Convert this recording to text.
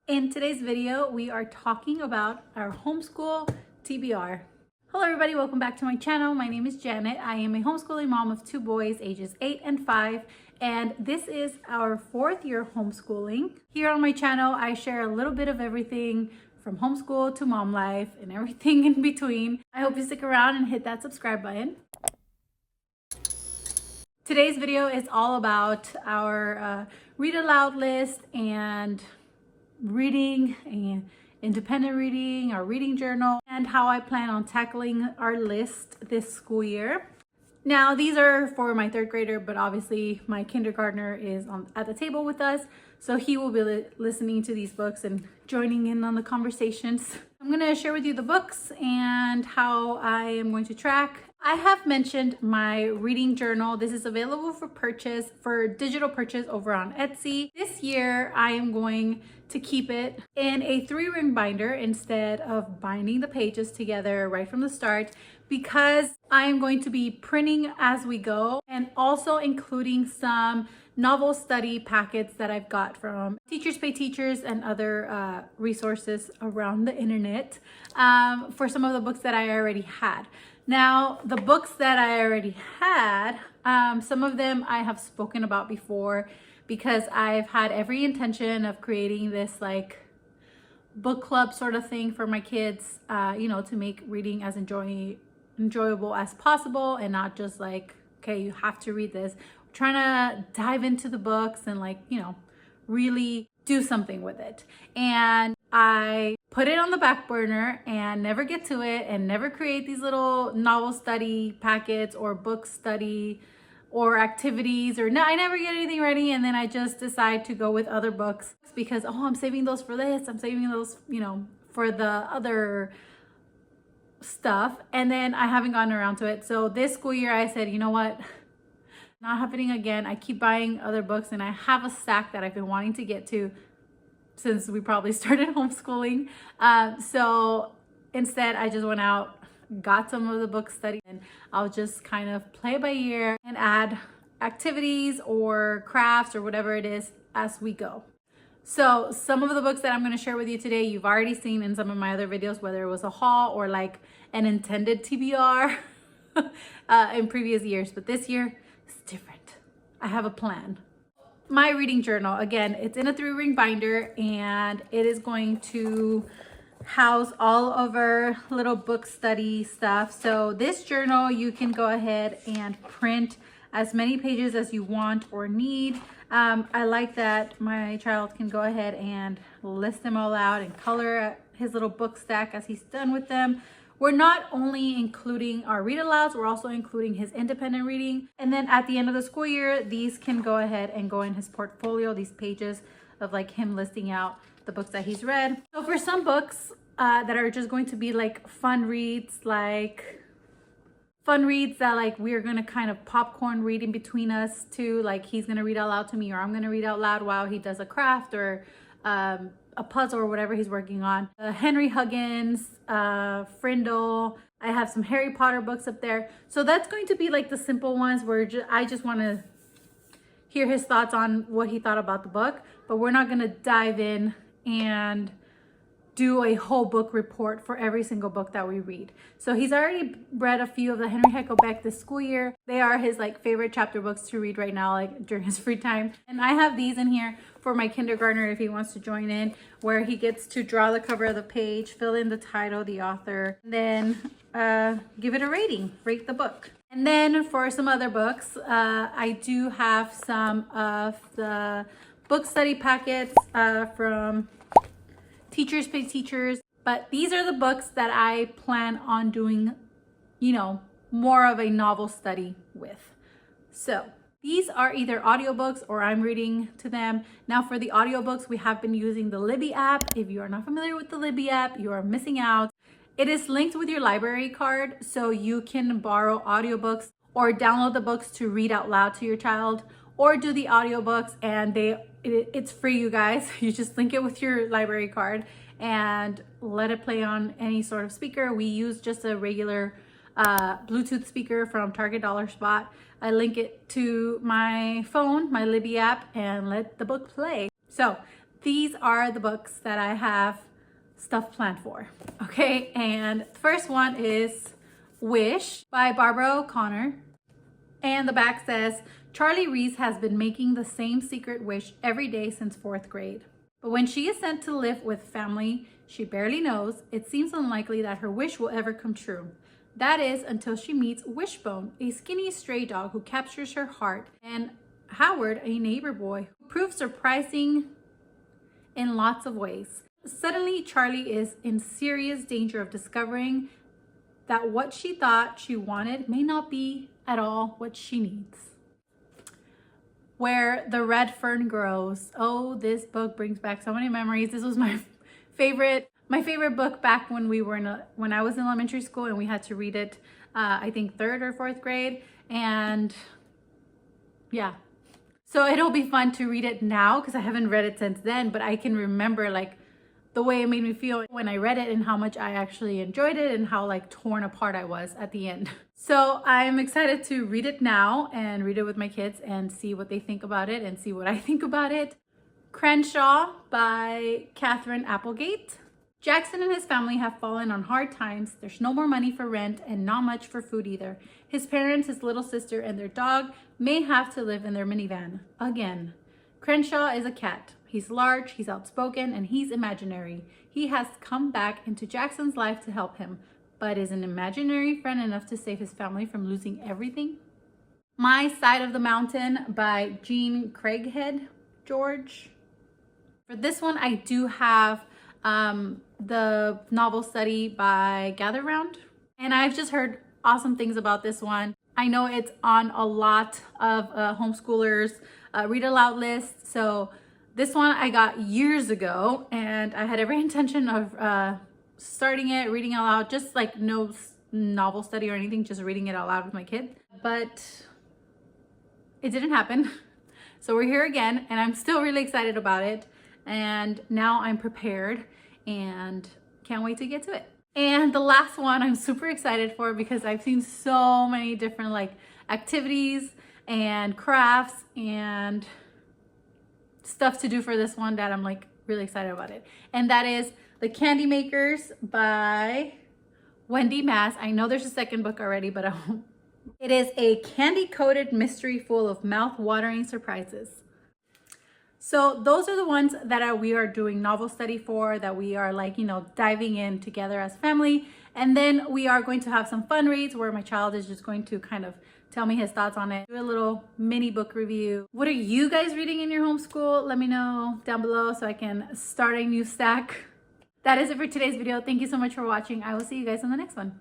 In today's video, we are talking about our homeschool TBR. Hello everybody, welcome back to my channel. My name is Janet. I am a homeschooling mom of two boys, ages 8 and 5, and this is our 4th year of homeschooling. Here on my channel, I share a little bit of everything from homeschool to mom life and everything in between. I hope you stick around and hit that subscribe button. Today's video is all about our read aloud list and reading and independent reading, our reading journal, and how I plan on tackling our list this school year. Now, these are for my 3rd grader, but obviously my kindergartner is at the table with us, so he will be listening to these books and joining in on the conversations. I'm going to share with you the books and how I am going to track. I have mentioned my reading journal. This is available for purchase, for digital purchase over on Etsy. This year, I am going to keep it in a 3-ring binder instead of binding the pages together right from the start, because I am going to be printing as we go and also including some novel study packets that I've got from Teachers Pay Teachers and other resources around the internet for some of the books that I already had. Now, the books that I already had, some of them I have spoken about before because I've had every intention of creating this like book club sort of thing for my kids, to make reading as enjoyable as possible and not just like, okay, you have to read this. I'm trying to dive into the books and really do something with it. And I put it on the back burner and never get to it and never create these little novel study packets or book study or activities, or no, I never get anything ready, and then I just decide to go with other books because, oh, I'm saving those for this, I'm saving those, for the other stuff, and then I haven't gotten around to it. So this school year I said, you know what, not happening again. I keep buying other books and I have a stack that I've been wanting to get to since we probably started homeschooling. So instead I just went out, got some of the books studied, and I'll just kind of play by ear and add activities or crafts or whatever it is as we go. So some of the books that I'm going to share with you today, you've already seen in some of my other videos, whether it was a haul or like an intended TBR in previous years, but this year it's different. I have a plan. My reading journal, again, it's in a 3-ring binder and it is going to house all of our little book study stuff. So this journal, you can go ahead and print as many pages as you want or need. I like that my child can go ahead and list them all out and color his little book stack as he's done with them. We're not only including our read alouds, we're also including his independent reading. And then at the end of the school year, these can go ahead and go in his portfolio, these pages of like him listing out the books that he's read. So for some books that are just going to be like fun reads that like we're gonna kind of popcorn read in between us too, like he's gonna read out loud to me or I'm gonna read out loud while he does a craft or a puzzle or whatever he's working on. Henry Huggins, Frindle. I have some Harry Potter books up there. So that's going to be like the simple ones where I just want to hear his thoughts on what he thought about the book, but we're not going to dive in and do a whole book report for every single book that we read. So he's already read a few of the Henry Huckleback this school year. They are his like favorite chapter books to read right now, like during his free time. And I have these in here for my kindergartner if he wants to join in, where he gets to draw the cover of the page, fill in the title, the author, and then give it a rating, rate the book. And then for some other books, I do have some of the book study packets from Teachers Pay Teachers, but these are the books that I plan on doing, more of a novel study with. So these are either audiobooks or I'm reading to them. Now for the audiobooks, we have been using the Libby app. If you are not familiar with the Libby app, you are missing out. It is linked with your library card, so you can borrow audiobooks or download the books to read out loud to your child, or do the audiobooks and it's free, you guys. You just link it with your library card and let it play on any sort of speaker. We use just a regular Bluetooth speaker from Target Dollar Spot. I link it to my phone, my Libby app, and let the book play. So these are the books that I have stuff planned for. Okay, and the first one is Wish by Barbara O'Connor. And the back says, Charlie Reese has been making the same secret wish every day since 4th grade. But when she is sent to live with family she barely knows, it seems unlikely that her wish will ever come true. That is until she meets Wishbone, a skinny stray dog who captures her heart, and Howard, a neighbor boy, who proves surprising in lots of ways. Suddenly, Charlie is in serious danger of discovering that what she thought she wanted may not be at all what she needs. Where the Red Fern Grows. Oh, this book brings back so many memories. This was my favorite book back when when I was in elementary school and we had to read it, I think 3rd or 4th grade. And yeah, so it'll be fun to read it now because I haven't read it since then, but I can remember like the way it made me feel when I read it and how much I actually enjoyed it and how like torn apart I was at the end. So I'm excited to read it now and read it with my kids and see what they think about it and see what I think about it. Crenshaw by Catherine Applegate. Jackson and his family have fallen on hard times. There's no more money for rent and not much for food either. His parents, his little sister, and their dog may have to live in their minivan again. Crenshaw is a cat. He's large, he's outspoken, and he's imaginary. He has come back into Jackson's life to help him, but is an imaginary friend enough to save his family from losing everything? My Side of the Mountain by Jean Craighead George. For this one, I do have the novel study by Gather Round, and I've just heard awesome things about this one. I know it's on a lot of homeschoolers read aloud lists, so this one I got years ago and I had every intention of starting it, reading out loud, just like no novel study or anything, just reading it out loud with my kid, but it didn't happen. So we're here again and I'm still really excited about it, and now I'm prepared and can't wait to get to it. And the last one I'm super excited for because I've seen so many different like activities and crafts and stuff to do for this one that I'm like really excited about it. And that is The Candy Makers by Wendy Mass. I know there's a second book already, but it is a candy-coated mystery full of mouth-watering surprises. So those are the ones that we are doing novel study for, that we are like, diving in together as family. And then we are going to have some fun reads where my child is just going to kind of tell me his thoughts on it, do a little mini book review. What are you guys reading in your homeschool? Let me know down below so I can start a new stack. That is it for today's video. Thank you so much for watching. I will see you guys in the next one.